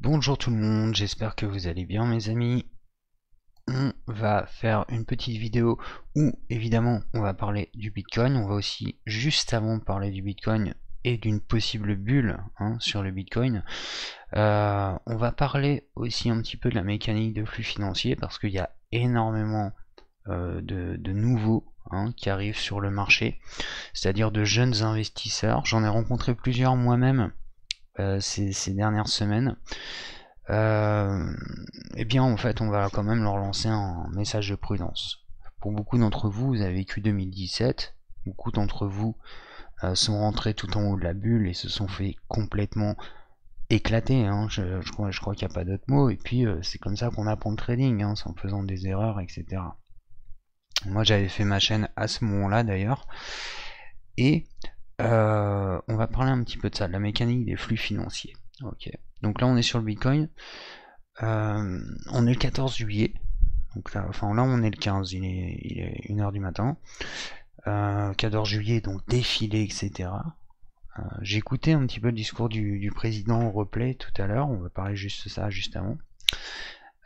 Bonjour tout le monde, j'espère que vous allez bien mes amis. On va faire une petite vidéo où évidemment on va parler du Bitcoin. On va aussi juste avant parler du Bitcoin et d'une possible bulle sur le Bitcoin. On va parler aussi un petit peu de la mécanique de flux financier parce qu'il y a énormément de nouveaux qui arrivent sur le marché, c'est-à-dire de jeunes investisseurs. J'en ai rencontré plusieurs moi-même ces dernières semaines. Eh bien en fait on va quand même leur lancer un message de prudence. Pour beaucoup d'entre vous, vous avez vécu 2017, beaucoup d'entre vous sont rentrés tout en haut de la bulle et se sont fait complètement éclater, je crois qu'il n'y a pas d'autre mot, et puis c'est comme ça qu'on apprend le trading, c'est en faisant des erreurs, etc. Moi j'avais fait ma chaîne à ce moment-là d'ailleurs, et on va parler un petit peu de ça, de la mécanique des flux financiers. Ok. Donc là on est sur le Bitcoin. On est le 14 juillet. Donc là, là on est le 15, il est 1h du matin. 14 juillet, donc défilé, etc. J'ai écouté un petit peu le discours du président au replay tout à l'heure, on va parler juste de ça juste avant.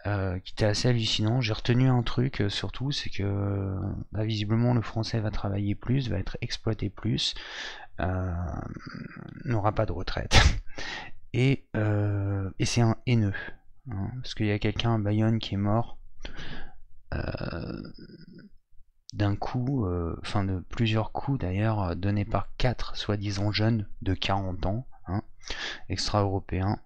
Qui était assez hallucinant. J'ai retenu un truc surtout, c'est que visiblement le français va travailler plus, va être exploité plus, n'aura pas de retraite. Et c'est un haineux. Parce qu'il y a quelqu'un à Bayonne qui est mort d'un coup, de plusieurs coups d'ailleurs, donnés par 4 soi-disant jeunes de 40 ans, extra-européens,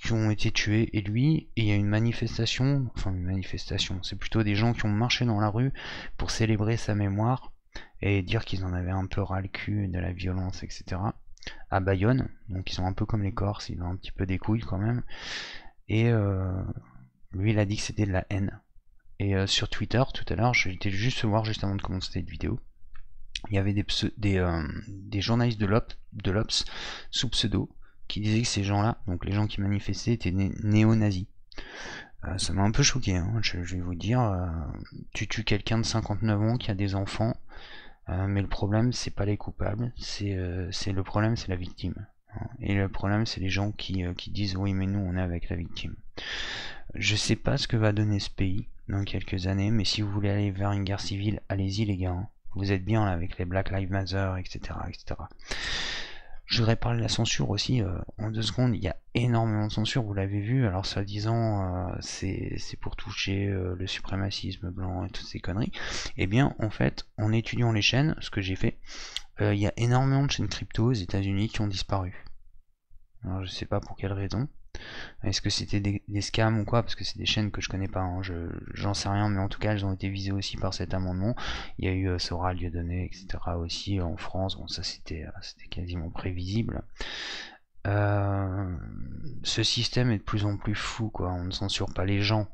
qui ont été tués. Et lui, il y a une manifestation, c'est plutôt des gens qui ont marché dans la rue pour célébrer sa mémoire et dire qu'ils en avaient un peu ras le cul de la violence, etc. à Bayonne, donc ils sont un peu comme les Corses, ils ont un petit peu des couilles quand même, et lui il a dit que c'était de la haine. Et sur Twitter tout à l'heure, j'étais juste voir juste avant de commencer cette vidéo, il y avait des journalistes de l'Obs sous pseudo qui disaient que ces gens-là, donc les gens qui manifestaient, étaient néo-nazis. Ça m'a un peu choqué, je vais vous dire, tu tues quelqu'un de 59 ans qui a des enfants, mais le problème c'est pas les coupables, le problème c'est la victime. Et le problème c'est les gens qui disent oui mais nous on est avec la victime. Je sais pas ce que va donner ce pays dans quelques années, mais si vous voulez aller vers une guerre civile, allez-y les gars. Vous êtes bien là avec les Black Lives Matter, etc. etc. Je voudrais parler de la censure aussi, en 2 secondes. Il y a énormément de censure, vous l'avez vu. Alors soi-disant c'est pour toucher le suprémacisme blanc et toutes ces conneries. Eh bien en fait, en étudiant les chaînes, ce que j'ai fait, il y a énormément de chaînes crypto aux États-Unis qui ont disparu. Alors je sais pas pour quelle raison. Est-ce que c'était des scams ou quoi? Parce que c'est des chaînes que je connais pas, j'en sais rien, mais en tout cas elles ont été visées aussi par cet amendement. Il y a eu Sora, Dieudonné, etc. aussi en France. Bon, ça c'était quasiment prévisible. Ce système est de plus en plus fou, quoi. On ne censure pas les gens.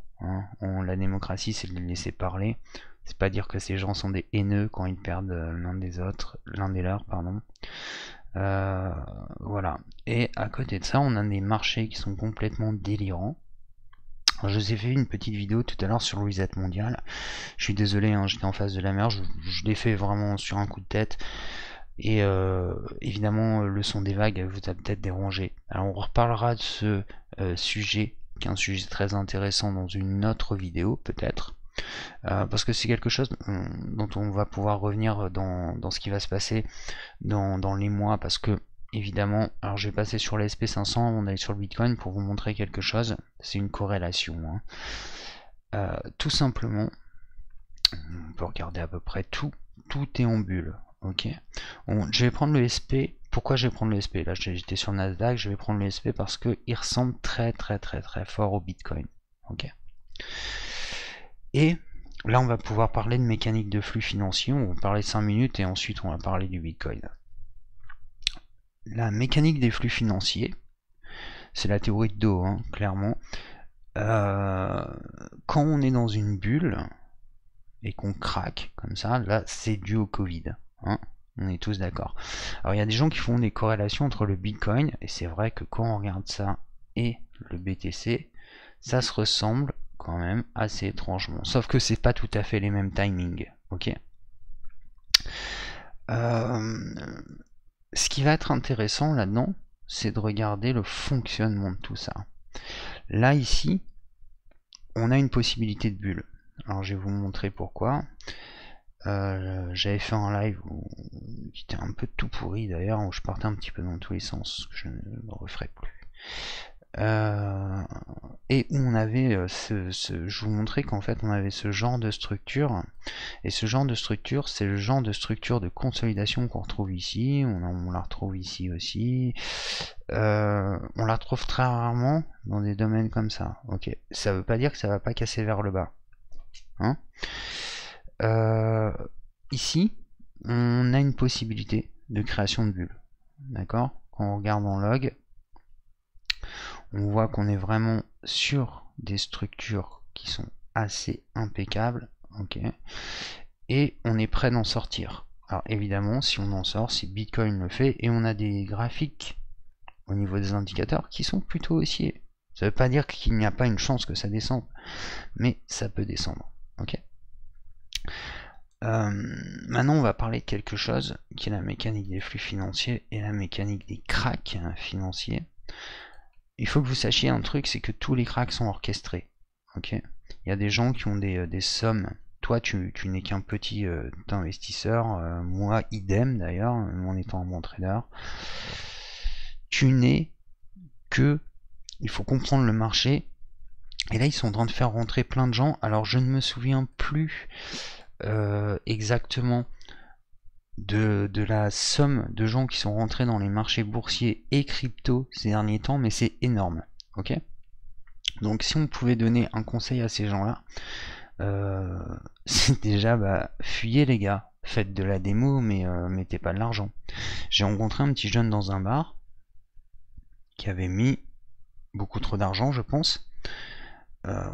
La démocratie, c'est de les laisser parler. C'est pas dire que ces gens sont des haineux quand ils perdent l'un des leurs, pardon. Voilà. Et à côté de ça, on a des marchés qui sont complètement délirants. Alors, je vous ai fait une petite vidéo tout à l'heure sur le reset mondial. Je suis désolé, j'étais en face de la mer, je l'ai fait vraiment sur un coup de tête. Et évidemment, le son des vagues vous a peut-être dérangé. Alors on reparlera de ce sujet, qui est un sujet très intéressant dans une autre vidéo peut-être. Parce que c'est quelque chose dont on va pouvoir revenir dans ce qui va se passer dans les mois, parce que évidemment, alors je vais passer sur les SP500 avant d'aller sur le Bitcoin pour vous montrer quelque chose. C'est une corrélation, tout simplement. On peut regarder à peu près tout est en bulle. Ok, je vais prendre le SP. Pourquoi je vais prendre le SP? Là j'étais sur Nasdaq, je vais prendre le SP parce qu'il ressemble très fort au Bitcoin. Ok. Et là on va pouvoir parler de mécanique de flux financier. On va parler 5 minutes et ensuite on va parler du Bitcoin. La mécanique des flux financiers, c'est la théorie de Do, clairement. Quand on est dans une bulle et qu'on craque comme ça, là c'est dû au Covid. On est tous d'accord. Alors il y a des gens qui font des corrélations entre le Bitcoin, et c'est vrai que quand on regarde ça et le BTC, ça se ressemble quand même assez étrangement. Sauf que c'est pas tout à fait les mêmes timings. Ok. Ce qui va être intéressant là-dedans, c'est de regarder le fonctionnement de tout ça. Là, ici, on a une possibilité de bulle. Alors, je vais vous montrer pourquoi. J'avais fait un live qui était un peu tout pourri d'ailleurs, où je partais un petit peu dans tous les sens, que je ne le referai plus. Et où on avait je vous montrais qu'en fait on avait ce genre de structure, et ce genre de structure, c'est le genre de structure de consolidation qu'on retrouve ici, on la retrouve ici aussi, on la retrouve très rarement dans des domaines comme ça. Ok, ça veut pas dire que ça va pas casser vers le bas, hein. Ici on a une possibilité de création de bulles, d'accord. Quand on regarde en log, on voit qu'on est vraiment sur des structures qui sont assez impeccables, ok, et on est prêt d'en sortir. Alors évidemment, si on en sort, si Bitcoin le fait, et on a des graphiques au niveau des indicateurs qui sont plutôt haussiers. Ça ne veut pas dire qu'il n'y a pas une chance que ça descende, mais ça peut descendre, ok. Maintenant, on va parler de quelque chose qui est la mécanique des flux financiers et la mécanique des cracks financiers. Il faut que vous sachiez un truc, c'est que tous les cracks sont orchestrés. Ok, il y a des gens qui ont des sommes. Toi, tu n'es qu'un petit investisseur. Moi, idem d'ailleurs, en étant un bon trader. Tu n'es que... Il faut comprendre le marché. Et là, ils sont en train de faire rentrer plein de gens. Alors, je ne me souviens plus exactement de la somme de gens qui sont rentrés dans les marchés boursiers et crypto ces derniers temps, mais c'est énorme. Ok, donc si on pouvait donner un conseil à ces gens-là, c'est déjà fuyez les gars, faites de la démo, mais mettez pas de l'argent. J'ai rencontré un petit jeune dans un bar qui avait mis beaucoup trop d'argent, je pense.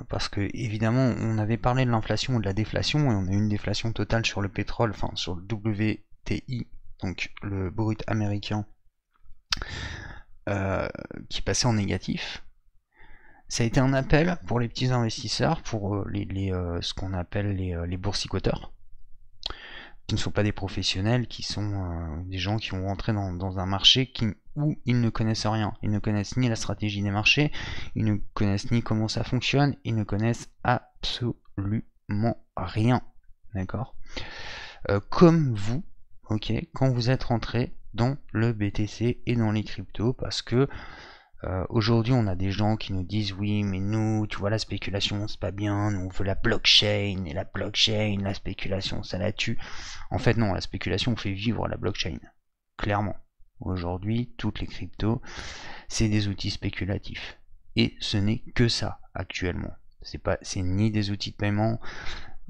Parce que évidemment on avait parlé de l'inflation ou de la déflation, et on a eu une déflation totale sur le pétrole, enfin sur le WTI, donc le brut américain, qui passait en négatif. Ça a été un appel pour les petits investisseurs, pour ce qu'on appelle les boursicoteurs, qui ne sont pas des professionnels, qui sont des gens qui vont rentrer dans un marché où ils ne connaissent rien. Ils ne connaissent ni la stratégie des marchés, ils ne connaissent ni comment ça fonctionne, ils ne connaissent absolument rien. D'accord, comme vous, ok, quand vous êtes rentré dans le BTC et dans les cryptos, parce que aujourd'hui on a des gens qui nous disent oui mais nous tu vois la spéculation c'est pas bien, nous on veut la blockchain, et la blockchain, la spéculation ça la tue. En fait non, la spéculation fait vivre la blockchain, clairement. Aujourd'hui toutes les cryptos c'est des outils spéculatifs, et ce n'est que ça actuellement. C'est ni des outils de paiement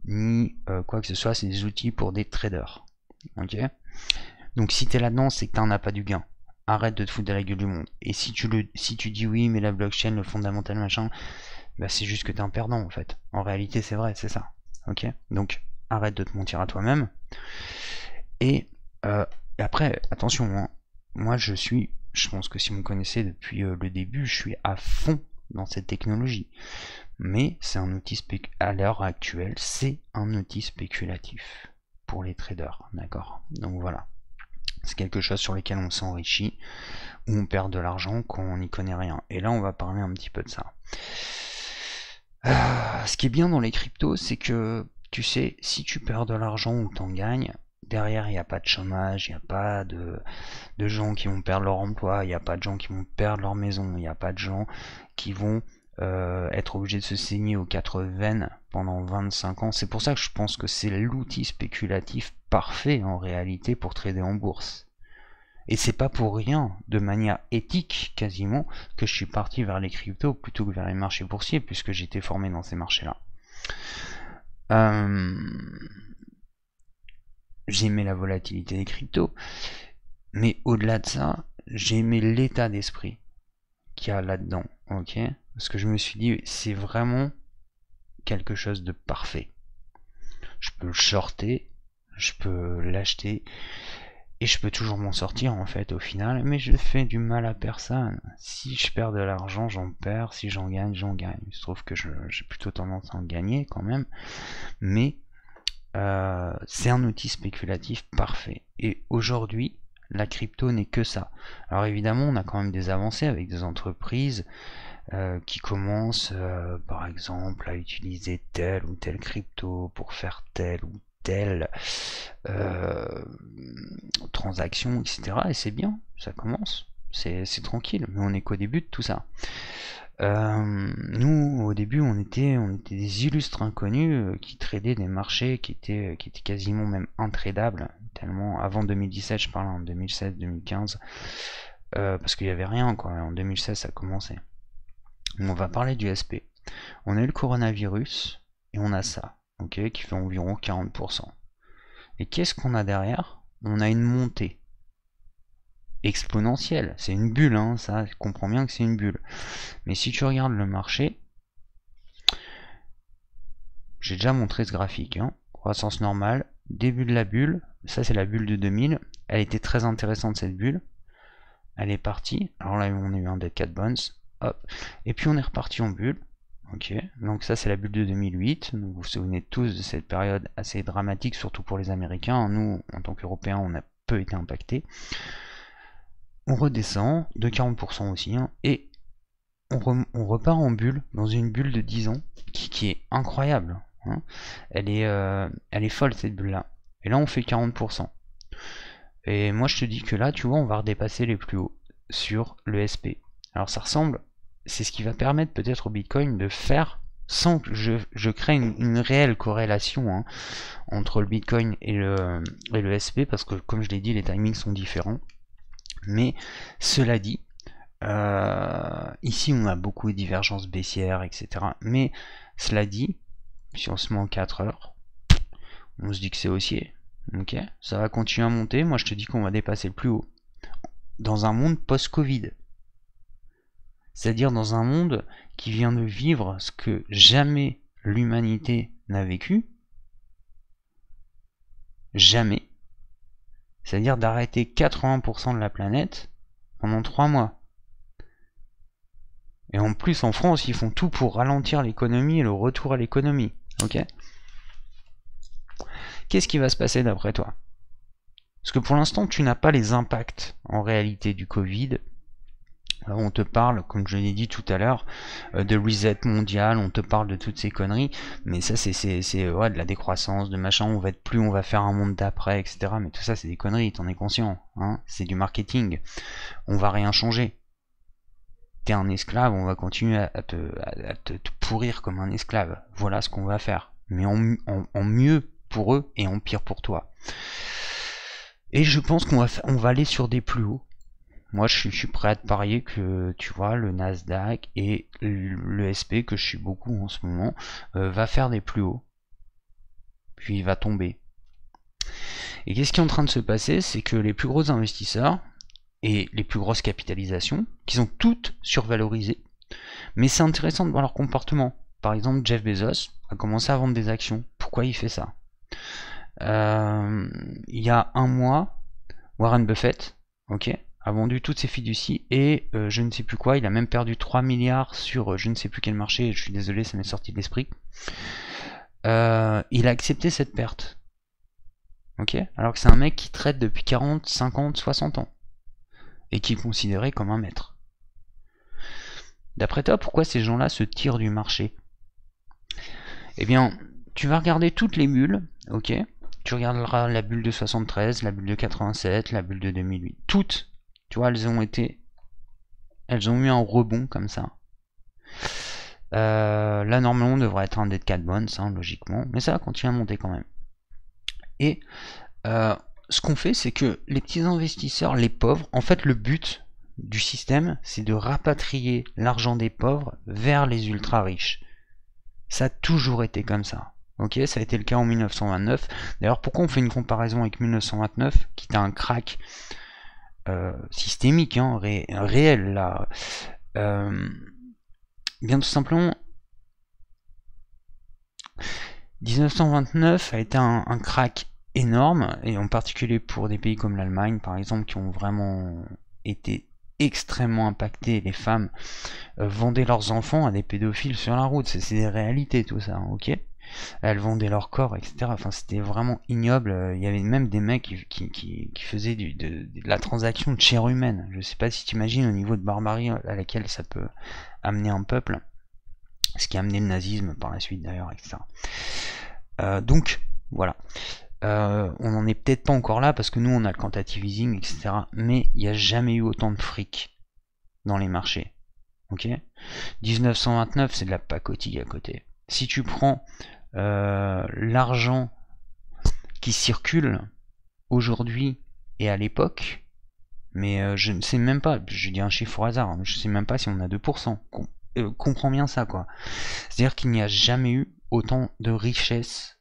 ni quoi que ce soit, c'est des outils pour des traders. Ok, donc si t'es là-dedans c'est que t'en as pas du gain. Arrête de te foutre de la gueule du monde. Et si tu dis oui mais la blockchain, le fondamental machin, bah c'est juste que t'es un perdant en fait. En réalité c'est vrai, c'est ça. Ok, donc arrête de te mentir à toi-même. Et après attention, hein. Moi je pense que si vous me connaissez depuis le début, je suis à fond dans cette technologie. Mais c'est un outil à l'heure actuelle, c'est un outil spéculatif pour les traders, d'accord. Donc voilà. C'est quelque chose sur lequel on s'enrichit, où on perd de l'argent quand on n'y connaît rien. Et là, on va parler un petit peu de ça. Ce qui est bien dans les cryptos, c'est que, tu sais, si tu perds de l'argent ou t'en gagnes, derrière, il n'y a pas de chômage, il n'y a pas de gens qui vont perdre leur emploi, il n'y a pas de gens qui vont perdre leur maison, il n'y a pas de gens qui vont être obligés de se saigner aux 4 veines pendant 25 ans. C'est pour ça que je pense que c'est l'outil spéculatif parfait en réalité pour trader en bourse. Et c'est pas pour rien, de manière éthique quasiment, que je suis parti vers les cryptos plutôt que vers les marchés boursiers, puisque j'étais formé dans ces marchés-là. J'aimais la volatilité des cryptos, mais au-delà de ça, j'aimais l'état d'esprit qu'il y a là-dedans, ok. Parce que je me suis dit, c'est vraiment quelque chose de parfait. Je peux le shorter, je peux l'acheter, et je peux toujours m'en sortir en fait au final, mais je fais du mal à personne. Si je perds de l'argent, j'en perds, si j'en gagne, j'en gagne. Il se trouve que j'ai plutôt tendance à en gagner quand même, mais c'est un outil spéculatif parfait. Et aujourd'hui, la crypto n'est que ça. Alors évidemment, on a quand même des avancées avec des entreprises qui commencent par exemple à utiliser telle ou telle crypto pour faire telle ou telle transaction, etc. Et c'est bien, ça commence, c'est tranquille, mais on n'est qu'au début de tout ça. Nous, au début, on était des illustres inconnus qui tradaient des marchés qui étaient quasiment même intradables, tellement avant 2017, je parle en 2016-2015, parce qu'il n'y avait rien, quoi. En 2016, ça commençait. On va parler du SP. On a eu le coronavirus et on a ça, ok, qui fait environ 40%. Et qu'est-ce qu'on a derrière? On a une montée exponentielle. C'est une bulle, hein, ça, je comprends bien que c'est une bulle. Mais si tu regardes le marché, j'ai déjà montré ce graphique, hein, croissance normale, début de la bulle, ça c'est la bulle de 2000, elle était très intéressante cette bulle, elle est partie, alors là on a eu un dead cat bounce, hop, et puis on est reparti en bulle, ok, donc ça c'est la bulle de 2008, donc vous vous souvenez tous de cette période assez dramatique, surtout pour les Américains, nous en tant qu'Européens on a peu été impactés, on redescend de 40% aussi, hein, et on repart en bulle, dans une bulle de 10 ans, qui est incroyable, hein. Elle est folle cette bulle là, et là on fait 40%, et moi je te dis que là tu vois on va redépasser les plus hauts sur le SP. Alors ça ressemble, c'est ce qui va permettre peut-être au Bitcoin de faire, sans que je crée une réelle corrélation, hein, entre le Bitcoin et le SP, parce que comme je l'ai dit les timings sont différents, mais cela dit, ici on a beaucoup de divergences baissières, etc. Mais cela dit, si on se met en 4 heures, on se dit que c'est haussier. Ok, ça va continuer à monter. Moi je te dis qu'on va dépasser le plus haut. Dans un monde post-Covid. C'est-à-dire dans un monde qui vient de vivre ce que jamais l'humanité n'a vécu. Jamais. C'est-à-dire d'arrêter 80% de la planète pendant 3 mois. Et en plus, en France, ils font tout pour ralentir l'économie et le retour à l'économie. Ok ? Qu'est-ce qui va se passer d'après toi? Parce que pour l'instant, tu n'as pas les impacts en réalité du Covid. Alors, on te parle, comme je l'ai dit tout à l'heure, de reset mondial, on te parle de toutes ces conneries, mais ça c'est ouais, de la décroissance, de machin, on va être plus, on va faire un monde d'après, etc. Mais tout ça c'est des conneries, t'en es conscient, hein, c'est du marketing, on va rien changer. T'es un esclave, on va continuer à te pourrir comme un esclave. Voilà ce qu'on va faire. Mais en mieux pour eux et en pire pour toi. Et je pense qu'on va aller sur des plus hauts. Moi, je suis prêt à te parier que, tu vois, le Nasdaq et le SP, que je suis beaucoup en ce moment, va faire des plus hauts. Puis il va tomber. Et qu'est-ce qui est en train de se passer? C'est que les plus gros investisseurs et les plus grosses capitalisations, qui sont toutes survalorisées, mais c'est intéressant de voir leur comportement. Par exemple, Jeff Bezos a commencé à vendre des actions. Pourquoi il fait ça? Il y a un mois, Warren Buffett, ok, a vendu toutes ses fiducies et je ne sais plus quoi, il a même perdu 3 milliards sur je ne sais plus quel marché, je suis désolé, ça m'est sorti de l'esprit. Il a accepté cette perte. Ok, alors que c'est un mec qui traite depuis 40, 50, 60 ans. Et qui est considéré comme un maître. D'après toi, pourquoi ces gens-là se tirent du marché? Eh bien, tu vas regarder toutes les bulles, ok? Tu regarderas la bulle de 73, la bulle de 87, la bulle de 2008. Toutes, tu vois, elles ont eu un rebond comme ça. Là, normalement, on devrait être un dead cat bounce, hein, logiquement. Mais ça va continuer à monter quand même. Et ce qu'on fait, c'est que les petits investisseurs, les pauvres, en fait, le but du système, c'est de rapatrier l'argent des pauvres vers les ultra riches. Ça a toujours été comme ça. Ok, ça a été le cas en 1929. D'ailleurs, pourquoi on fait une comparaison avec 1929, qui était un crack systémique, hein, réel là. Bien tout simplement, 1929 a été un crack énorme, et en particulier pour des pays comme l'Allemagne par exemple, qui ont vraiment été extrêmement impactés. Les femmes vendaient leurs enfants à des pédophiles sur la route, c'est des réalités tout ça, ok. elles vendaient leur corps, etc. Enfin, c'était vraiment ignoble. Il y avait même des mecs qui faisaient de la transaction de chair humaine. Je sais pas si tu imagines au niveau de barbarie à laquelle ça peut amener un peuple, ce qui a amené le nazisme par la suite d'ailleurs, etc. Donc voilà. On n'en est peut-être pas encore là parce que nous on a le quantitative easing, etc. Mais il n'y a jamais eu autant de fric dans les marchés. Ok, 1929 c'est de la pacotille à côté. Si tu prends l'argent qui circule aujourd'hui et à l'époque, mais je ne sais même pas, je dis un chiffre au hasard, je ne sais même pas si on a 2%. Comprends bien ça, quoi. C'est-à-dire qu'il n'y a jamais eu autant de richesse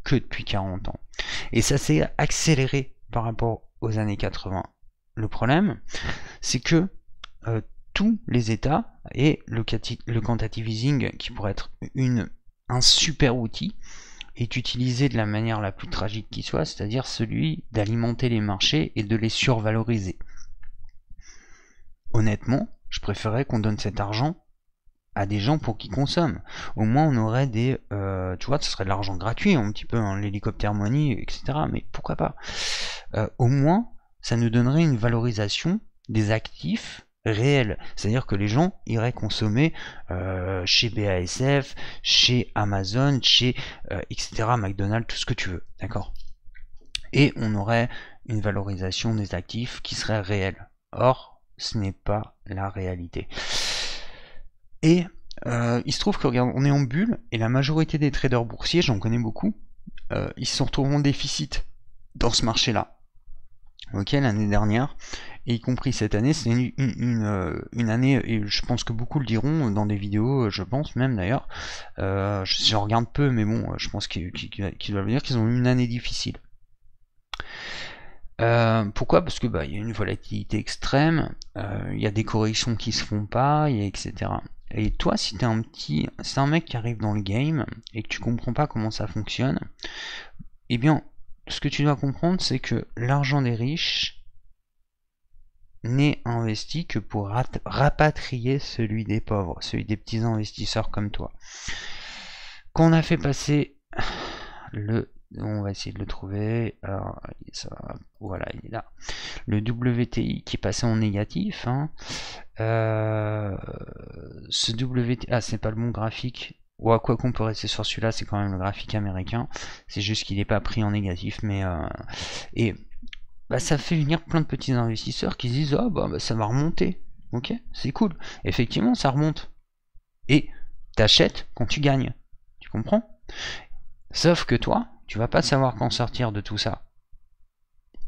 que depuis 40 ans. Et ça s'est accéléré par rapport aux années 80. Le problème, c'est que tous les États, et le quantitative easing, qui pourrait être un super outil, est utilisé de la manière la plus tragique qui soit, c'est-à-dire celui d'alimenter les marchés et de les survaloriser. Honnêtement, je préférerais qu'on donne cet argent à des gens pour qu'ils consomment. Au moins on aurait des... tu vois, ce serait de l'argent gratuit, un petit peu, hein, l'hélicoptère money, etc. Mais pourquoi pas au moins, ça nous donnerait une valorisation des actifs réels. C'est-à-dire que les gens iraient consommer chez BASF, chez Amazon, chez etc. McDonald's, tout ce que tu veux. D'accord. Et on aurait une valorisation des actifs qui serait réelle. Or, ce n'est pas la réalité. Et il se trouve que regarde, on est en bulle et la majorité des traders boursiers, j'en connais beaucoup, ils se retrouvent en déficit dans ce marché-là. Ok, l'année dernière, et y compris cette année, c'est une année, et je pense que beaucoup le diront dans des vidéos, je pense même d'ailleurs, je regarde peu, mais bon, je pense qu'ils doivent dire qu'ils ont eu une année difficile. Pourquoi? Parce que il y a une volatilité extrême, il y a des corrections qui se font pas, etc. Et toi, si t'es c'est un mec qui arrive dans le game et que tu comprends pas comment ça fonctionne, eh bien, ce que tu dois comprendre, c'est que l'argent des riches n'est investi que pour rapatrier celui des pauvres, celui des petits investisseurs comme toi. Quand on a fait passer on va essayer de le trouver. Alors, voilà, il est là. Le WTI qui passait en négatif. Hein. Ce WTI, c'est pas le bon graphique. Ou à quoi qu'on peut rester sur celui-là, c'est quand même le graphique américain. C'est juste qu'il n'est pas pris en négatif, mais et ça fait venir plein de petits investisseurs qui se disent ça va remonter. Ok, c'est cool. Effectivement, ça remonte. Et t'achètes quand tu gagnes. Tu comprends? Sauf que toi, tu vas pas savoir quand sortir de tout ça.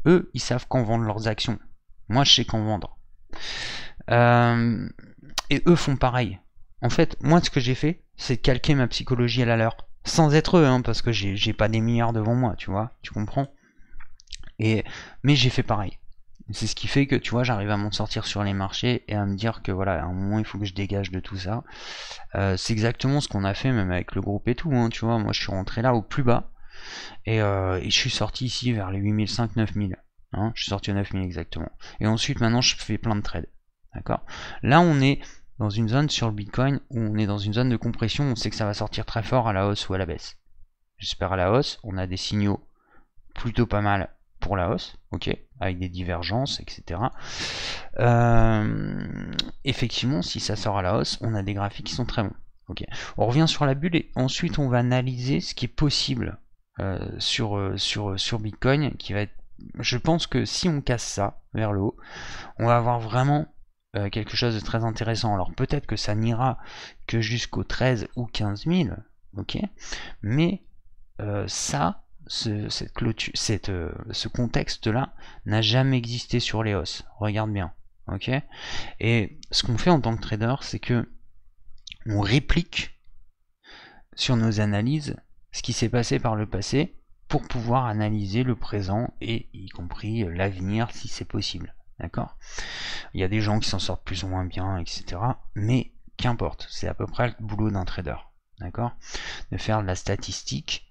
Eux, ils savent quand vendre leurs actions. Moi, je sais quand vendre. Et eux font pareil. En fait, moi, ce que j'ai fait, c'est calquer ma psychologie à la leur. Sans être eux, hein, parce que j'ai pas des milliards devant moi, tu vois, tu comprends. Mais j'ai fait pareil. C'est ce qui fait que, tu vois, j'arrive à m'en sortir sur les marchés et à me dire que, voilà, à un moment, il faut que je dégage de tout ça. C'est exactement ce qu'on a fait, même avec le groupe et tout, hein, tu vois. Moi, je suis rentré là au plus bas. Et je suis sorti ici vers les 8500, 9000. Hein, je suis sorti à 9000 exactement. Et ensuite, maintenant, je fais plein de trades. D'accord. Là, on est dans une zone sur le Bitcoin où on est dans une zone de compression. On sait que ça va sortir très fort à la hausse ou à la baisse. J'espère à la hausse. On a des signaux plutôt pas mal pour la hausse, ok, avec des divergences, etc. Effectivement, si ça sort à la hausse, on a des graphiques qui sont très bons. Ok, on revient sur la bulle et ensuite on va analyser ce qui est possible sur Bitcoin, qui va être, je pense que si on casse ça vers le haut, on va avoir vraiment quelque chose de très intéressant. Alors peut-être que ça n'ira que jusqu'aux 13 ou 15 000, ok, mais ce contexte-là n'a jamais existé sur les hausses. Regarde bien, ok. Et ce qu'on fait en tant que trader, c'est que on réplique sur nos analyses ce qui s'est passé par le passé pour pouvoir analyser le présent et y compris l'avenir si c'est possible. D'accord. Il y a des gens qui s'en sortent plus ou moins bien, etc. Mais qu'importe, c'est à peu près le boulot d'un trader. D'accord. De faire de la statistique.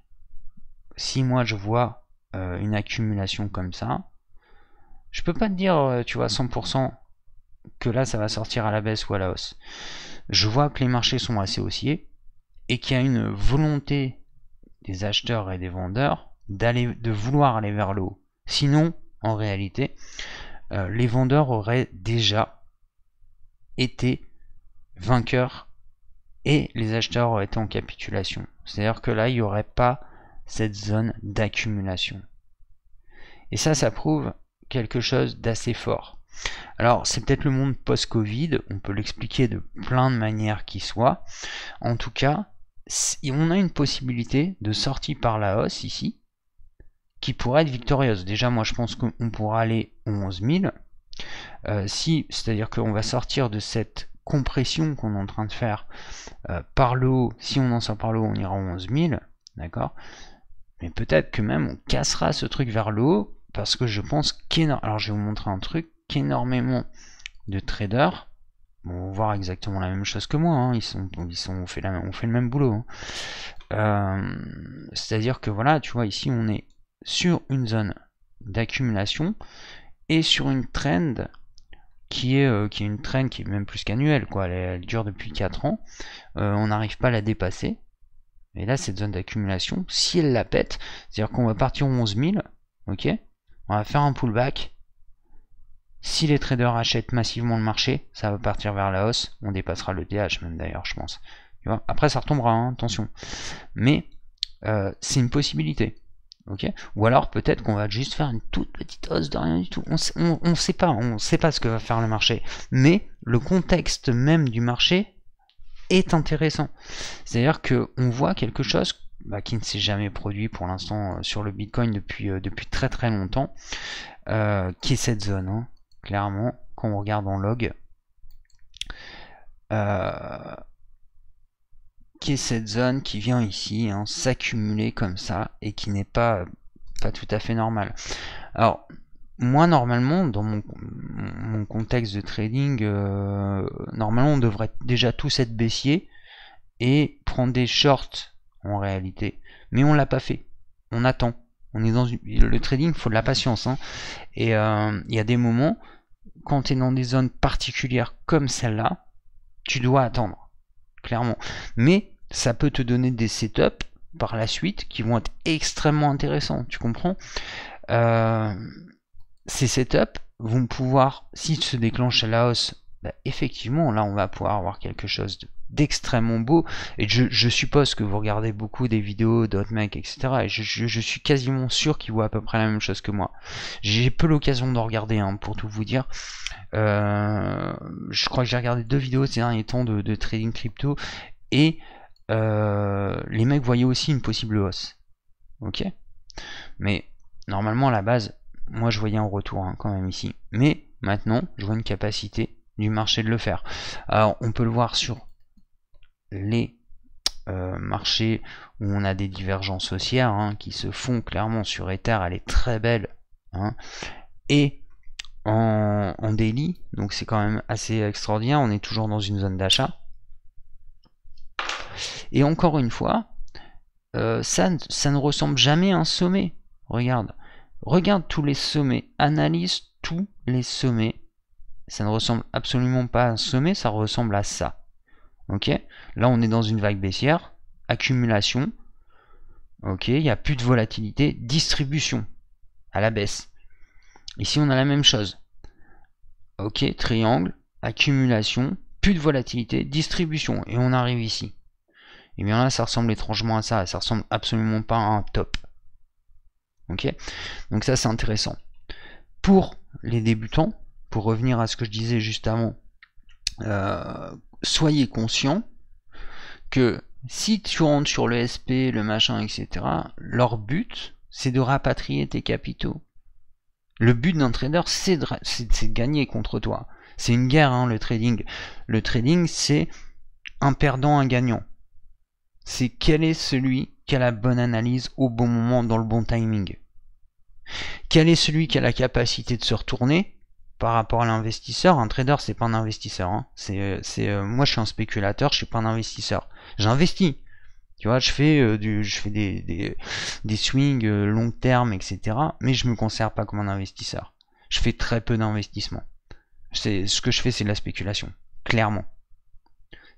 Si moi je vois une accumulation comme ça, je peux pas te dire, tu vois, 100% que là ça va sortir à la baisse ou à la hausse. Je vois que les marchés sont assez haussiers et qu'il y a une volonté des acheteurs et des vendeurs de vouloir aller vers le haut. Sinon, en réalité, les vendeurs auraient déjà été vainqueurs et les acheteurs auraient été en capitulation. C'est-à-dire que là, il n'y aurait pas cette zone d'accumulation. Et ça prouve quelque chose d'assez fort. Alors, c'est peut-être le monde post-Covid, on peut l'expliquer de plein de manières qui soient. En tout cas, on a une possibilité de sortie par la hausse ici, qui pourrait être victorieuse. Déjà, moi, je pense qu'on pourra aller aux 11 000. C'est-à-dire qu'on va sortir de cette compression qu'on est en train de faire par le haut. Si on en sort par le haut, on ira aux 11 000, d'accord. Mais peut-être que même on cassera ce truc vers le haut, parce que je pense alors je vais vous montrer un truc, qu'énormément de traders vont voir exactement la même chose que moi, hein. On fait le même boulot, hein. C'est-à-dire que voilà, tu vois, ici on est sur une zone d'accumulation et sur une trend qui est une trend qui est même plus qu'annuelle, quoi. Elle dure depuis 4 ans. On n'arrive pas à la dépasser. Et là, cette zone d'accumulation, si elle la pète, c'est-à-dire qu'on va partir aux 11 000, ok, on va faire un pullback. Si les traders achètent massivement le marché, ça va partir vers la hausse. On dépassera le DH même d'ailleurs, je pense. Tu vois, après, ça retombera, hein, attention. Mais c'est une possibilité. Ok. Ou alors peut-être qu'on va juste faire une toute petite hausse de rien du tout. On sait pas, ce que va faire le marché. Mais le contexte même du marché est intéressant. C'est-à-dire qu'on voit quelque chose qui ne s'est jamais produit pour l'instant sur le Bitcoin depuis très très longtemps, qui est cette zone, hein, clairement, quand on regarde en log. Qui est cette zone qui vient ici, hein, s'accumuler comme ça et qui n'est pas tout à fait normal. Alors moi normalement dans mon contexte de trading, normalement on devrait déjà tous être baissier et prendre des shorts en réalité, mais on l'a pas fait, on attend, on est dans le trading, il faut de la patience, hein. Et il y a des moments quand tu es dans des zones particulières comme celle-là, tu dois attendre, clairement. Mais ça peut te donner des setups par la suite qui vont être extrêmement intéressants, tu comprends. Ces setups vont pouvoir, s'ils se déclenchent à la hausse, effectivement, là on va pouvoir avoir quelque chose d'extrêmement beau. Et je suppose que vous regardez beaucoup des vidéos d'Hotmec, etc. Et je suis quasiment sûr qu'ils voient à peu près la même chose que moi. J'ai peu l'occasion de regarder, hein, pour tout vous dire. Je crois que j'ai regardé 2 vidéos ces derniers temps de trading crypto et les mecs voyaient aussi une possible hausse. Ok, mais normalement à la base, moi je voyais un retour, hein, quand même ici. Mais maintenant, je vois une capacité du marché de le faire. Alors on peut le voir sur les marchés où on a des divergences haussières, hein, qui se font clairement sur Ether. Elle est très belle, hein, et en daily, donc c'est quand même assez extraordinaire. On est toujours dans une zone d'achat. Et encore une fois, ça ne ressemble jamais à un sommet. Regarde tous les sommets, analyse tous les sommets. Ça ne ressemble absolument pas à un sommet, ça ressemble à ça. Ok, là on est dans une vague baissière, accumulation. Ok, il n'y a plus de volatilité, distribution à la baisse. Ici on a la même chose. Ok, triangle, accumulation, plus de volatilité, distribution, et on arrive ici. Et bien là ça ressemble étrangement à ça, ça ressemble absolument pas à un top. Ok, donc ça c'est intéressant. Pour les débutants, pour revenir à ce que je disais juste avant, soyez conscients que si tu rentres sur le SP, le machin, etc., leur but c'est de rapatrier tes capitaux. Le but d'un trader, c'est de gagner contre toi. C'est une guerre, hein, le trading. Le trading, c'est un perdant, un gagnant. C'est quel est celui qui a la bonne analyse au bon moment, dans le bon timing. Quel est celui qui a la capacité de se retourner par rapport à l'investisseur. Un trader, c'est pas un investisseur, hein. Moi, je suis un spéculateur, je suis pas un investisseur. J'investis. Tu vois, je fais des swings long terme, etc. Mais je me considère pas comme un investisseur. Je fais très peu d'investissement. Ce que je fais, c'est de la spéculation. Clairement.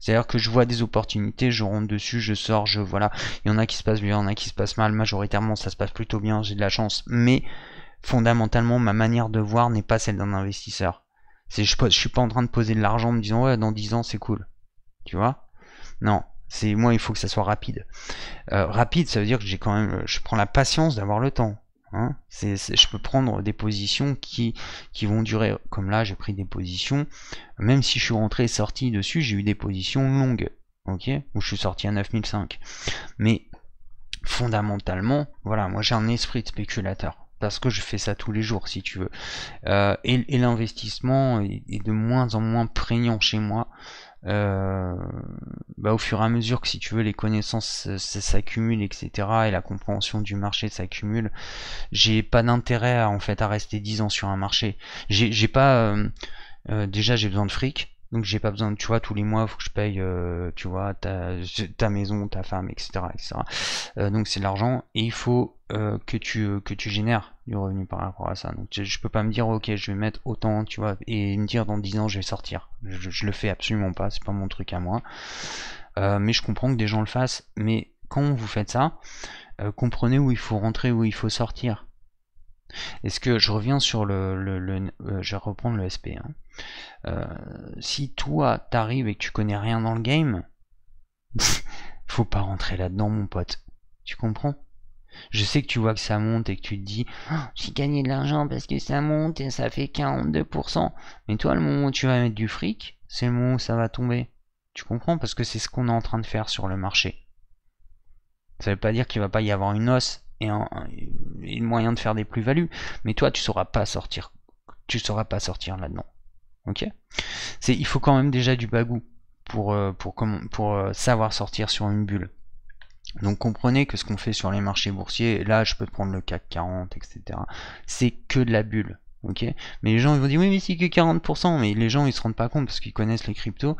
C'est-à-dire que je vois des opportunités, je rentre dessus, je sors, voilà. Il y en a qui se passent bien, il y en a qui se passent mal. Majoritairement, ça se passe plutôt bien, j'ai de la chance. Mais fondamentalement, ma manière de voir n'est pas celle d'un investisseur. Je suis pas en train de poser de l'argent en me disant ouais, dans 10 ans, c'est cool. Tu vois? Non. Moi, il faut que ça soit rapide. Rapide, ça veut dire que je prends la patience d'avoir le temps. Hein. Je peux prendre des positions qui vont durer. Comme là, j'ai pris des positions. Même si je suis rentré et sorti dessus, j'ai eu des positions longues. Ok, où je suis sorti à 9005. Mais fondamentalement, voilà, moi j'ai un esprit de spéculateur. Parce que je fais ça tous les jours, si tu veux. Et l'investissement est de moins en moins prégnant chez moi. Au fur et à mesure que, si tu veux, les connaissances s'accumulent, etc., et la compréhension du marché s'accumule, j'ai pas d'intérêt à rester 10 ans sur un marché. J'ai pas déjà, j'ai besoin de fric. Donc j'ai pas besoin de, tu vois, tous les mois faut que je paye, tu vois, ta maison, ta femme, etc., etc. Donc c'est de l'argent, et il faut que tu génères du revenu par rapport à ça. Donc je peux pas me dire ok, je vais mettre autant, tu vois, et me dire dans 10 ans je vais sortir. Je le fais absolument pas, c'est pas mon truc à moi. Mais je comprends que des gens le fassent. Mais quand vous faites ça, comprenez où il faut rentrer, où il faut sortir. Est-ce que je reviens sur je vais reprendre le SP. Si toi t'arrives et que tu connais rien dans le game, faut pas rentrer là-dedans, mon pote. Tu comprends? Je sais que tu vois que ça monte et que tu te dis oh, j'ai gagné de l'argent parce que ça monte et ça fait 42%. Mais toi, le moment où tu vas mettre du fric, c'est le moment où ça va tomber. Tu comprends? Parce que c'est ce qu'on est en train de faire sur le marché. Ça veut pas dire qu'il va pas y avoir une hausse et un moyen de faire des plus-values. Mais toi, tu sauras pas sortir. Tu sauras pas sortir là-dedans. Ok? Il faut quand même déjà du bagou pour savoir sortir sur une bulle. Donc comprenez que ce qu'on fait sur les marchés boursiers, là je peux prendre le CAC 40, etc. C'est que de la bulle. Ok, mais les gens ils vont dire oui mais c'est que 40%, mais les gens ils se rendent pas compte parce qu'ils connaissent les cryptos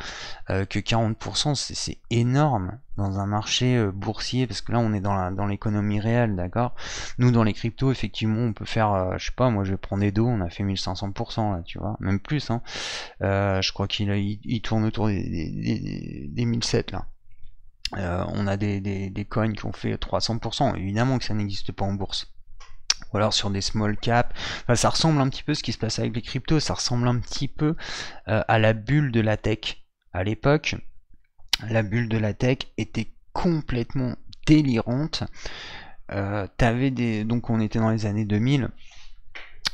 que 40% c'est énorme dans un marché boursier, parce que là on est dans l'économie réelle, d'accord. Nous dans les cryptos effectivement on peut faire je sais pas, moi je vais prendre des dos, on a fait 1500% là, tu vois, même plus hein. Je crois qu'il tourne autour des 1007 là. On a des coins qui ont fait 300%, évidemment que ça n'existe pas en bourse. Ou alors sur des small caps. Enfin, ça ressemble un petit peu, ce qui se passe avec les cryptos, ça ressemble un petit peu à la bulle de la tech. À l'époque, la bulle de la tech était complètement délirante. Donc on était dans les années 2000.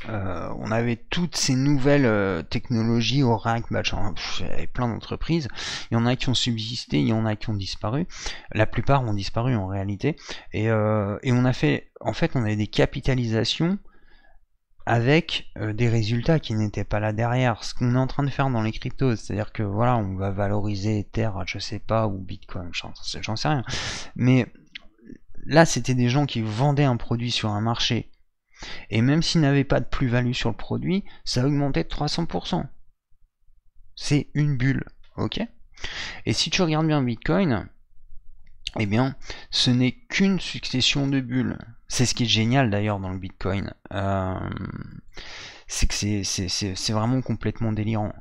On avait toutes ces nouvelles technologies, Oracle, il y avait plein d'entreprises. Il y en a qui ont subsisté, il y en a qui ont disparu. La plupart ont disparu en réalité. Et on a fait, en fait, on avait des capitalisations avec des résultats qui n'étaient pas là derrière. Ce qu'on est en train de faire dans les cryptos, c'est-à-dire que voilà, on va valoriser Ether, je sais pas, ou Bitcoin, j'en sais rien. Mais là, c'était des gens qui vendaient un produit sur un marché. Et même s'il n'avait pas de plus-value sur le produit, ça augmentait de 300%. C'est une bulle, ok? Et si tu regardes bien Bitcoin, eh bien, ce n'est qu'une succession de bulles. C'est ce qui est génial d'ailleurs dans le Bitcoin. C'est que c'est vraiment complètement délirant.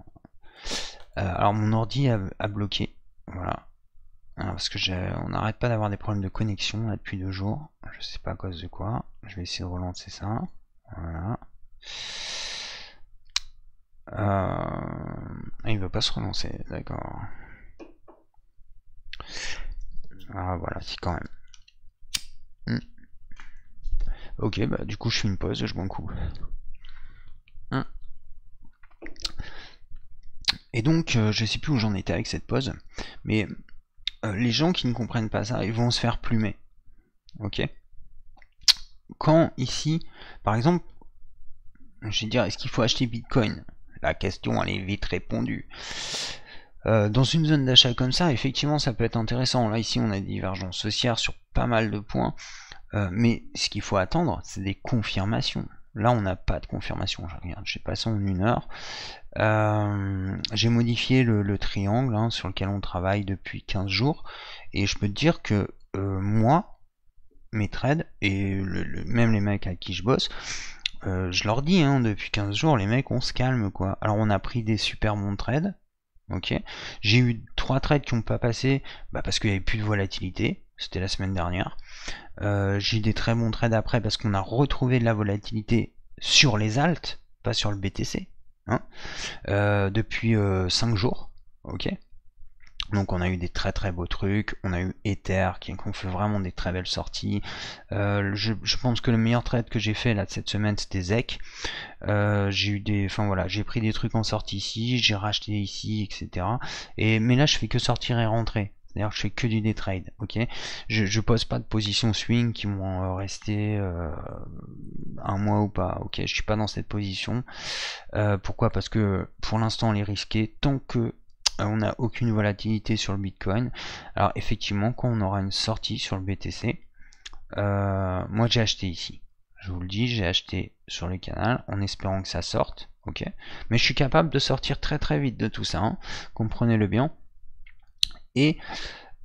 Alors mon ordi a bloqué, voilà. Alors, parce que on n'arrête pas d'avoir des problèmes de connexion là depuis 2 jours. Je sais pas à cause de quoi. Je vais essayer de relancer ça. Voilà. Il veut pas se relancer, d'accord. Ah voilà, si quand même. Ok, bah du coup je fais une pause, je bois un coup. Et donc je sais plus où j'en étais avec cette pause, mais les gens qui ne comprennent pas ça, ils vont se faire plumer. Ok. Quand ici, par exemple, je vais dire, est-ce qu'il faut acheter Bitcoin? La question elle est vite répondue. Dans une zone d'achat comme ça, effectivement ça peut être intéressant. Là ici on a des divergences haussières sur pas mal de points, mais ce qu'il faut attendre c'est des confirmations. Là on n'a pas de confirmation. Je regarde, j'ai passé en 1 heure. J'ai modifié le triangle hein, sur lequel on travaille depuis 15 jours, et je peux te dire que moi, mes trades, et même les mecs à qui je bosse, je leur dis hein, depuis 15 jours, les mecs on se calme quoi. Alors on a pris des super bons trades, Ok, j'ai eu 3 trades qui n'ont pas passé parce qu'il n'y avait plus de volatilité, c'était la semaine dernière. J'ai eu des très bons trades après parce qu'on a retrouvé de la volatilité sur les alts, pas sur le BTC, hein, depuis 5 jours. Ok, donc on a eu des très très beaux trucs, on a eu Ether qui ont fait vraiment des très belles sorties. Je pense que le meilleur trade que j'ai fait là de cette semaine c'était ZEC. J'ai eu des, enfin voilà, j'ai pris des trucs en sortie ici, j'ai racheté ici, etc. Mais là je fais que sortir et rentrer. C'est-à-dire que je fais que du day trade, ok. Je pose pas de position swing qui vont rester un mois ou pas, ok. Je suis pas dans cette position. Pourquoi? Parce que pour l'instant on est risqué tant que on n'a aucune volatilité sur le Bitcoin. Alors effectivement, quand on aura une sortie sur le BTC, moi j'ai acheté ici. Je vous le dis, j'ai acheté sur le canal en espérant que ça sorte, ok. Mais je suis capable de sortir très très vite de tout ça, hein. Comprenez-le bien. Et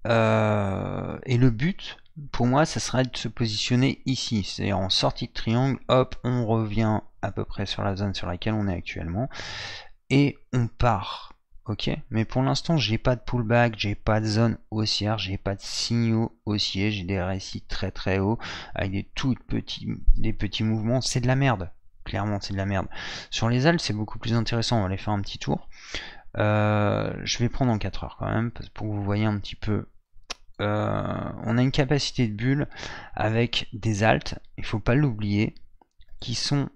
le but pour moi, ça serait de se positionner ici, c'est-à-dire en sortie de triangle. Hop, on revient à peu près sur la zone sur laquelle on est actuellement et on part. Ok, mais pour l'instant j'ai pas de pullback, j'ai pas de zone haussière, j'ai pas de signaux haussiers, j'ai des RSI très très hauts avec des petits mouvements. C'est de la merde, clairement c'est de la merde. Sur les alts c'est beaucoup plus intéressant, on va aller faire un petit tour. Je vais prendre en 4 heures quand même pour que vous voyez un petit peu. On a une capacité de bulle avec des alts, il faut pas l'oublier, qui sont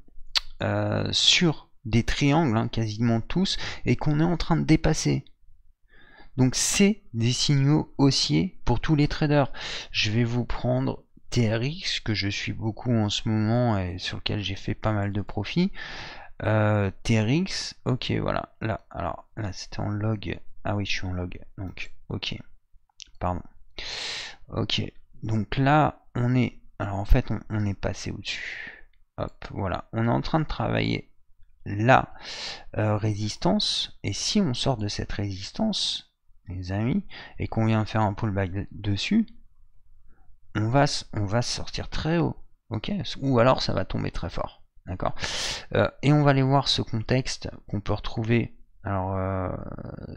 sur des triangles, hein, quasiment tous, et qu'on est en train de dépasser. Donc c'est des signaux haussiers pour tous les traders. Je vais vous prendre TRX, que je suis beaucoup en ce moment et sur lequel j'ai fait pas mal de profits. TRX, ok, voilà, là, alors là c'était en log. Ah oui, je suis en log, donc ok, pardon. Ok, donc là on est, alors en fait on est passé au-dessus. Hop, voilà, on est en train de travailler la résistance, et si on sort de cette résistance, les amis, et qu'on vient faire un pullback dessus, on va sortir très haut, ok, ou alors ça va tomber très fort, d'accord. Et on va aller voir ce contexte qu'on peut retrouver, alors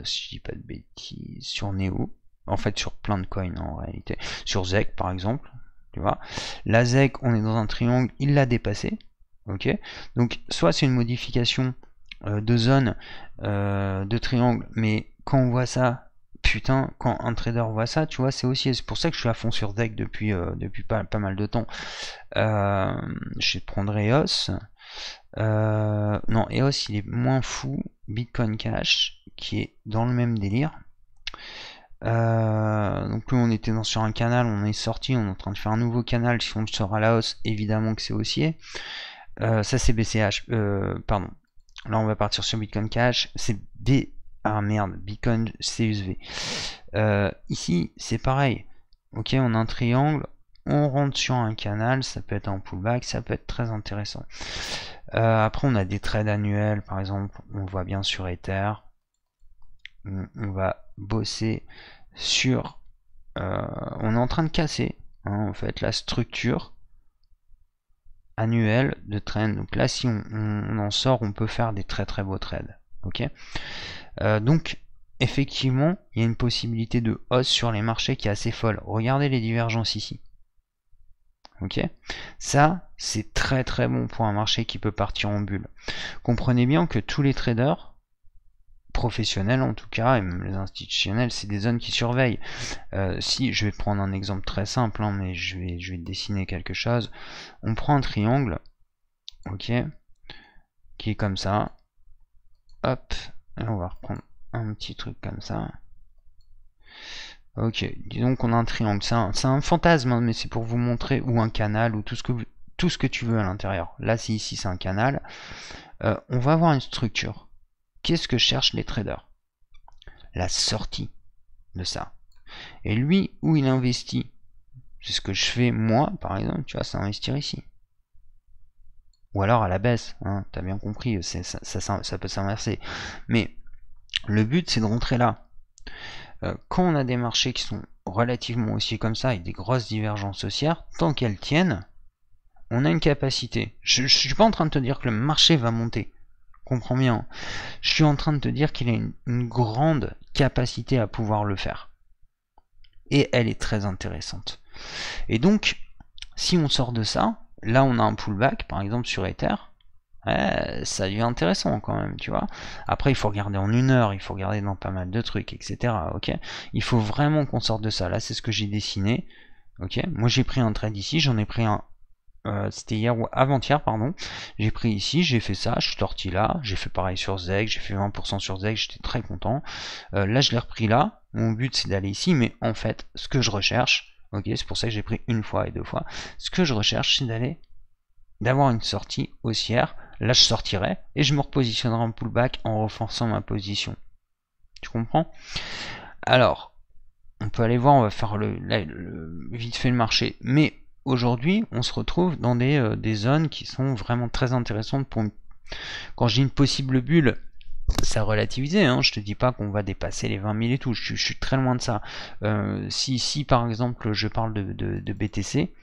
si je dis pas de bêtises, sur Neo, en fait sur plein de coins en réalité, sur ZEC par exemple, tu vois, la ZEC on est dans un triangle, il l'a dépassé. Ok, donc soit c'est une modification de zone de triangle, mais quand on voit ça, putain, quand un trader voit ça, tu vois, c'est aussi, c'est pour ça que je suis à fond sur deck depuis pas mal de temps. Je vais prendre EOS. Non, EOS il est moins fou. Bitcoin Cash qui est dans le même délire. Donc là on était sur un canal, on est sorti, on est en train de faire un nouveau canal. Si on le sort à la hausse, évidemment que c'est haussier. Ça c'est BCH, pardon. Là on va partir sur Bitcoin Cash, c'est ah merde, Bitcoin CUSV. Ici c'est pareil. Ok, on a un triangle, on rentre sur un canal, ça peut être un pullback, ça peut être très intéressant. Après on a des trades annuels, par exemple, on voit bien sur Ether. On va bosser sur... on est en train de casser, hein, en fait, la structure annuel de trend. Donc là si on en sort, on peut faire des très très beaux trades. Ok, donc effectivement il y a une possibilité de hausse sur les marchés qui est assez folle. Regardez les divergences ici. Ok, ça c'est très très bon pour un marché qui peut partir en bulle. Comprenez bien que tous les traders professionnels en tout cas, et même les institutionnels, c'est des zones qui surveillent. Si je vais prendre un exemple très simple, hein, mais je vais dessiner quelque chose. On prend un triangle, ok, qui est comme ça. Hop, et on va reprendre un petit truc comme ça. Ok, disons qu'on a un triangle. C'est un fantasme, hein, mais c'est pour vous montrer, ou un canal, ou tout ce que tu veux à l'intérieur. Là, si ici c'est un canal, on va avoir une structure. Qu'est-ce que cherchent les traders? La sortie de ça. Et lui, où il investit? C'est ce que je fais moi, par exemple, tu vois, c'est investir ici. Ou alors à la baisse, hein, t'as bien compris, ça peut s'inverser. Mais le but, c'est de rentrer là. Quand on a des marchés qui sont relativement haussiers comme ça, avec des grosses divergences haussières, tant qu'elles tiennent, on a une capacité. Je suis pas en train de te dire que le marché va monter. Comprends bien. Je suis en train de te dire qu'il a une grande capacité à pouvoir le faire. Et elle est très intéressante. Et donc, si on sort de ça, là on a un pullback, par exemple sur Ether, ça devient intéressant quand même, tu vois. Après, il faut regarder en 1 heure, il faut regarder dans pas mal de trucs, etc. Ok, il faut vraiment qu'on sorte de ça. Là, c'est ce que j'ai dessiné. Ok, moi j'ai pris un trade ici, j'en ai pris un. C'était hier ou avant-hier, pardon. J'ai pris ici, j'ai fait ça, je suis sorti là, j'ai fait pareil sur ZEG, j'ai fait 20% sur ZEG, j'étais très content. Là, je l'ai repris là. Mon but c'est d'aller ici, mais en fait, ce que je recherche, ok, c'est pour ça que j'ai pris une fois et 2 fois. Ce que je recherche, c'est d'avoir une sortie haussière. Là, je sortirai et je me repositionnerai en pullback en renforçant ma position. Tu comprends? Alors, on peut aller voir, on va faire vite fait le marché, mais aujourd'hui, on se retrouve dans des zones qui sont vraiment très intéressantes pour quand je dis une possible bulle, c'est à relativiser, hein. Je te dis pas qu'on va dépasser les 20 000 et tout, je suis très loin de ça. Si par exemple je parle de BTC,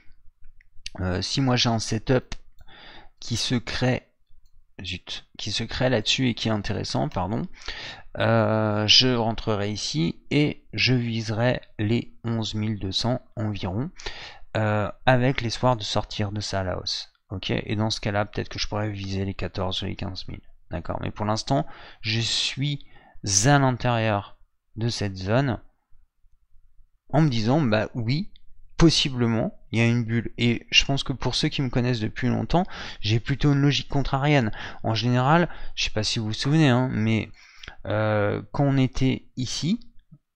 si moi j'ai un setup qui se crée là-dessus et qui est intéressant, pardon, je rentrerai ici et je viserai les 11 200 environ, avec l'espoir de sortir de ça à la hausse. Ok, et dans ce cas-là, peut-être que je pourrais viser les 14 ou les 15 000. D'accord, mais pour l'instant, je suis à l'intérieur de cette zone en me disant, bah oui, possiblement, il y a une bulle. Et je pense que pour ceux qui me connaissent depuis longtemps, j'ai plutôt une logique contrarienne. En général, je sais pas si vous vous souvenez, hein, mais quand on était ici,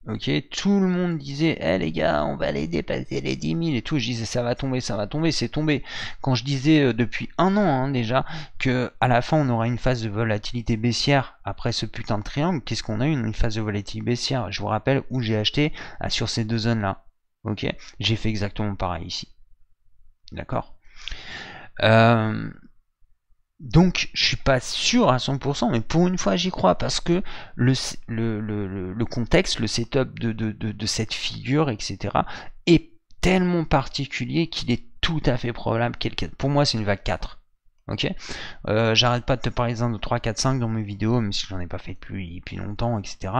ok, tout le monde disait, eh les gars, on va aller dépasser les 10 000 et tout. Je disais, ça va tomber, c'est tombé. Quand je disais depuis 1 an hein, déjà que à la fin on aura une phase de volatilité baissière après ce putain de triangle, qu'est-ce qu'on a eu? Une phase de volatilité baissière. Je vous rappelle où j'ai acheté sur ces 2 zones là. Ok, j'ai fait exactement pareil ici. D'accord. Donc je suis pas sûr à 100%, mais pour une fois j'y crois parce que le contexte, le setup de cette figure, etc. est tellement particulier qu'il est tout à fait probable qu'elle... Pour moi c'est une vague 4. Ok, j'arrête pas de te parler de 3, 4, 5 dans mes vidéos, même si j'en ai pas fait depuis longtemps, etc.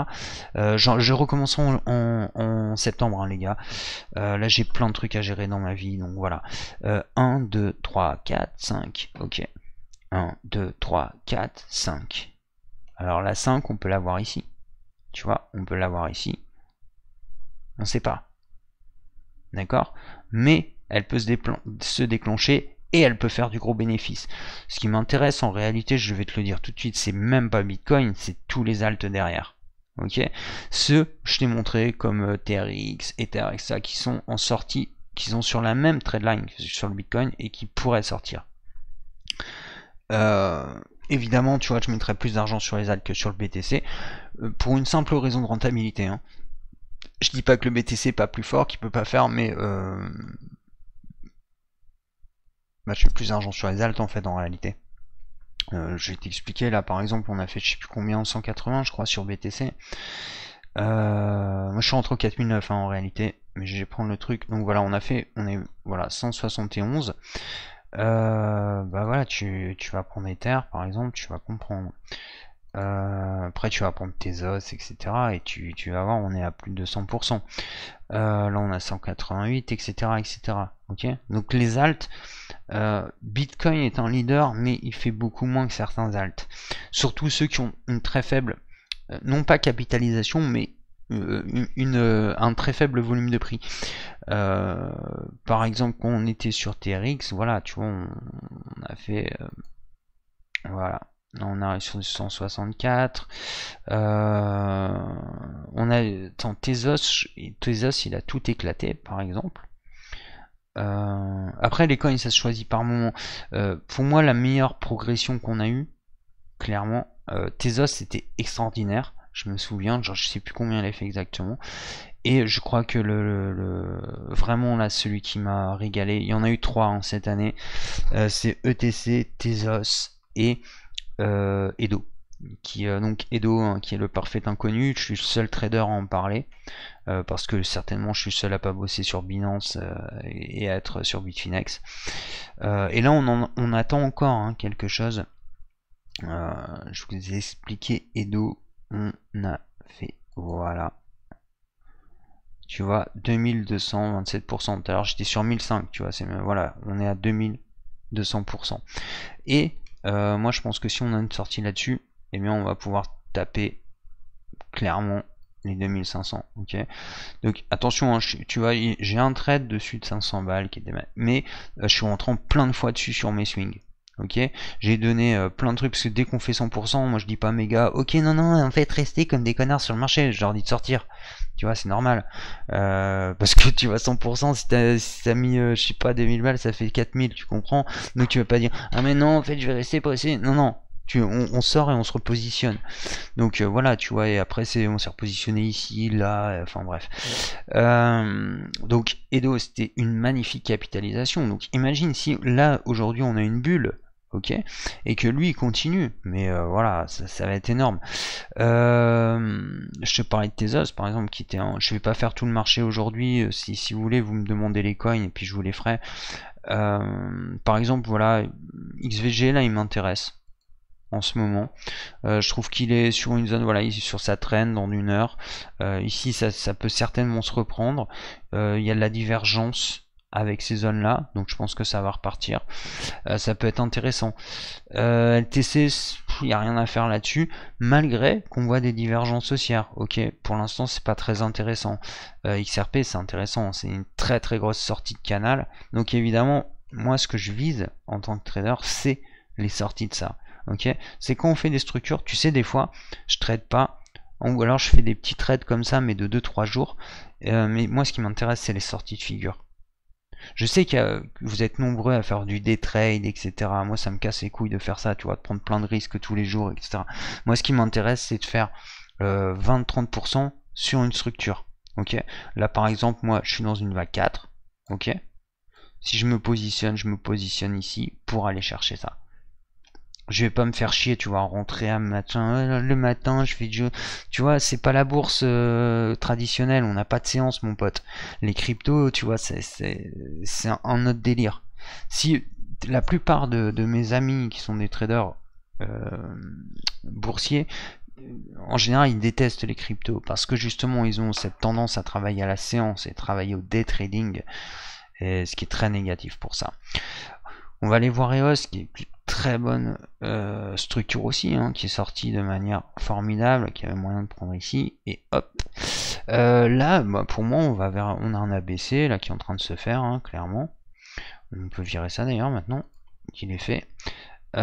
Je recommence en septembre, hein, les gars. Là j'ai plein de trucs à gérer dans ma vie, donc voilà. 1, 2, 3, 4, 5, ok. 1, 2, 3, 4, 5. Alors la 5, on peut l'avoir ici. Tu vois, on peut l'avoir ici. On ne sait pas. D'accord? Mais elle peut se déclencher et elle peut faire du gros bénéfice. Ce qui m'intéresse en réalité, je vais te le dire tout de suite, c'est même pas Bitcoin, c'est tous les alts derrière. Ok? Ceux, je t'ai montré comme TRX, Ether, etc., qui sont en sortie, qui sont sur la même trendline que sur le Bitcoin et qui pourraient sortir. Évidemment, tu vois, je mettrais plus d'argent sur les alts que sur le BTC pour une simple raison de rentabilité. Hein. Je dis pas que le BTC est pas plus fort, qu'il peut pas faire, mais bah, je fais plus d'argent sur les alts en fait en réalité. Je vais t'expliquer là, par exemple, on a fait je sais plus combien, 180 je crois sur BTC. Moi je suis entre 4009 hein, en réalité, mais je vais prendre le truc. Donc voilà, on est voilà 171. Bah voilà, tu vas prendre Ether par exemple, tu vas comprendre. Après tu vas prendre Tezos, etc. Et tu vas voir, on est à plus de 200%. Là on a 188, etc. etc. Ok. Donc les alts, Bitcoin est un leader, mais il fait beaucoup moins que certains alts. Surtout ceux qui ont une très faible, non pas capitalisation, mais un très faible volume de prix. Par exemple, quand on était sur TRX, voilà, tu vois, on a fait, voilà, là on arrive sur 164. On a, Tezos, il a tout éclaté, par exemple. Après, les coins, ça se choisit par moment. Pour moi, la meilleure progression qu'on a eue, clairement, Tezos, c'était extraordinaire. Je me souviens, genre, je sais plus combien elle a fait exactement. Et je crois que vraiment là, celui qui m'a régalé, il y en a eu 3 hein, cette année, c'est ETC, Tezos et Edo. Donc Edo, hein, qui est le parfait inconnu, je suis le seul trader à en parler, parce que certainement je suis seul à pas bosser sur Binance et à être sur Bitfinex. Et là on attend encore hein, quelque chose. Je vous ai expliqué Edo, on a fait, voilà. Tu vois, 2227%. Tout à l'heure, j'étais sur 1005, tu vois, voilà, on est à 2200%. Et moi, je pense que si on a une sortie là-dessus, eh bien, on va pouvoir taper clairement les 2500, ok. Donc attention, hein, tu vois, j'ai un trade dessus de 500 balles qui était mal, mais je suis rentrant plein de fois dessus sur mes swings. Ok, j'ai donné plein de trucs parce que dès qu'on fait 100%, moi je dis pas mes gars, ok, non, non, en fait, restez comme des connards sur le marché, je leur dis de sortir. Tu vois, c'est normal. Parce que tu vois, 100%, si t'as mis, je sais pas, 2000 balles, ça fait 4000, tu comprends. Donc tu vas pas dire, ah mais non, en fait, je vais rester pressé. Non, non, on sort et on se repositionne. Donc voilà, tu vois, et après on s'est repositionné ici, là, enfin bref. Donc Edo, c'était une magnifique capitalisation. Donc imagine si là aujourd'hui on a une bulle, ok, et que lui il continue, mais voilà, ça va être énorme. Je te parlais de Tezos par exemple, qui était je vais pas faire tout le marché aujourd'hui. Si vous voulez, vous me demandez les coins et puis je vous les ferai. Par exemple, voilà, XVG là il m'intéresse en ce moment. Je trouve qu'il est sur une zone, voilà, il est sur sa trend dans une heure. Ici, ça peut certainement se reprendre. Il y a de la divergence avec ces zones là, donc je pense que ça va repartir. Ça peut être intéressant. LTC, il n'y a rien à faire là-dessus, malgré qu'on voit des divergences haussières. Ok, pour l'instant c'est pas très intéressant. XRP c'est intéressant, c'est une très très grosse sortie de canal. Donc évidemment, moi ce que je vise en tant que trader, c'est les sorties de ça. Ok, c'est quand on fait des structures, tu sais, des fois je trade pas, ou alors je fais des petits trades comme ça, mais de 2-3 jours. Mais moi ce qui m'intéresse, c'est les sorties de figure. Je sais que vous êtes nombreux à faire du day trade, etc. Moi, ça me casse les couilles de faire ça, tu vois, de prendre plein de risques tous les jours, etc. Moi, ce qui m'intéresse, c'est de faire 20-30% sur une structure. Ok. Là, par exemple, moi, je suis dans une vague 4. Ok. Si je me positionne ici pour aller chercher ça. Je vais pas me faire chier, tu vois, rentrer le matin, je fais du jeu. Tu vois, c'est pas la bourse traditionnelle, on n'a pas de séance, mon pote. Les cryptos, tu vois, c'est un autre délire. Si la plupart de mes amis qui sont des traders boursiers, en général, ils détestent les cryptos parce que justement, ils ont cette tendance à travailler à la séance et travailler au day trading, et ce qui est très négatif pour ça. On va aller voir EOS, qui est une très bonne structure aussi, hein, qui est sortie de manière formidable, qui avait moyen de prendre ici, et hop. Là, bah, pour moi, on a un ABC là qui est en train de se faire, hein, clairement. On peut virer ça d'ailleurs maintenant qu'il est fait. Et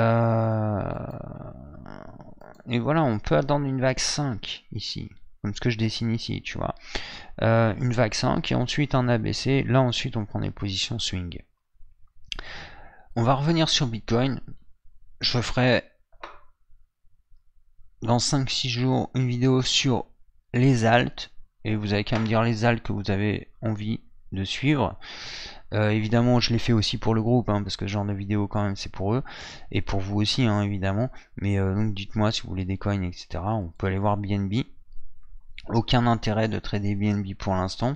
voilà, on peut attendre une vague 5 ici, comme ce que je dessine ici, tu vois. Une vague 5 et ensuite un ABC. Là, ensuite, on prend des positions swing. On va revenir sur Bitcoin. Je ferai dans 5-6 jours une vidéo sur les alts. Et vous avez qu'à me dire les alts que vous avez envie de suivre. Évidemment, je l'ai fait aussi pour le groupe, hein, parce que ce genre de vidéo quand même c'est pour eux. Et pour vous aussi, hein, évidemment. Mais donc dites-moi si vous voulez des coins, etc. On peut aller voir BNB. Aucun intérêt de trader BNB pour l'instant.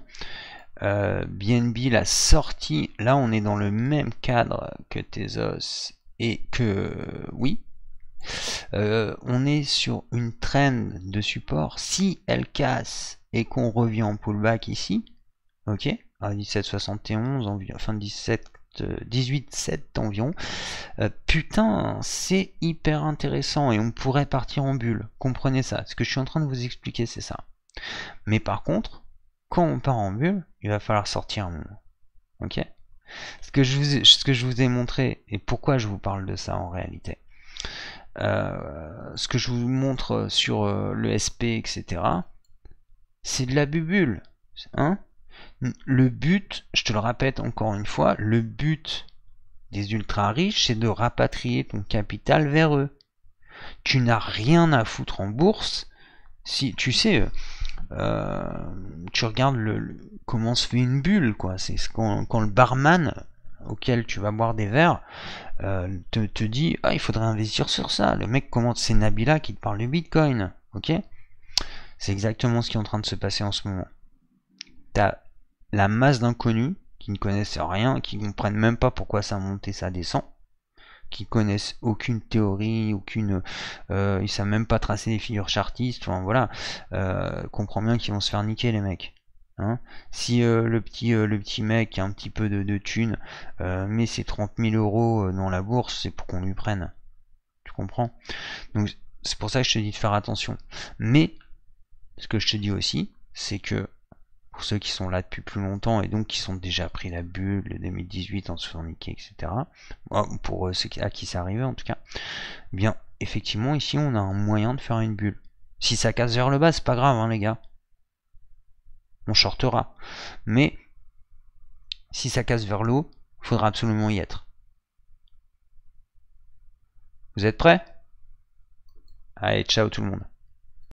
BNB, la sortie, là on est dans le même cadre que Tezos et que oui, on est sur une trend de support. Si elle casse et qu'on revient en pullback ici, ok, à 17,71 environ, enfin 18,7 environ, putain, c'est hyper intéressant et on pourrait partir en bulle. Comprenez ça. Ce que je suis en train de vous expliquer, c'est ça. Mais par contre, quand on part en bulle, il va falloir sortir un moment. Ok. Ce que je vous ai montré, et pourquoi je vous parle de ça en réalité, ce que je vous montre sur le SP, etc., c'est de la bubule. Hein. Le but, je te le répète encore une fois, le but des ultra riches, c'est de rapatrier ton capital vers eux. Tu n'as rien à foutre en bourse. Si tu sais, tu regardes comment se fait une bulle, quoi. C'est quand le barman auquel tu vas boire des verres te dit il faudrait investir sur ça. Le mec commente, c'est Nabila qui te parle du Bitcoin, ok. C'est exactement ce qui est en train de se passer en ce moment. T'as la masse d'inconnus qui ne connaissent rien, qui ne comprennent même pas pourquoi ça monte et ça descend. qui connaissent aucune théorie, ils savent même pas tracer des figures chartistes, enfin voilà, comprends bien qu'ils vont se faire niquer les mecs. Hein, si le petit mec qui a un petit peu de thunes met ses 30 000 euros dans la bourse, c'est pour qu'on lui prenne. Tu comprends? Donc c'est pour ça que je te dis de faire attention. Mais ce que je te dis aussi, c'est que pour ceux qui sont là depuis plus longtemps et donc qui sont déjà pris la bulle, le 2018 en se faisant niquer, etc. Pour ceux à qui c'est arrivé en tout cas, bien effectivement ici on a un moyen de faire une bulle. Si ça casse vers le bas, c'est pas grave hein, les gars. On shortera. Mais si ça casse vers le haut, il faudra absolument y être. Vous êtes prêts? Allez, ciao tout le monde.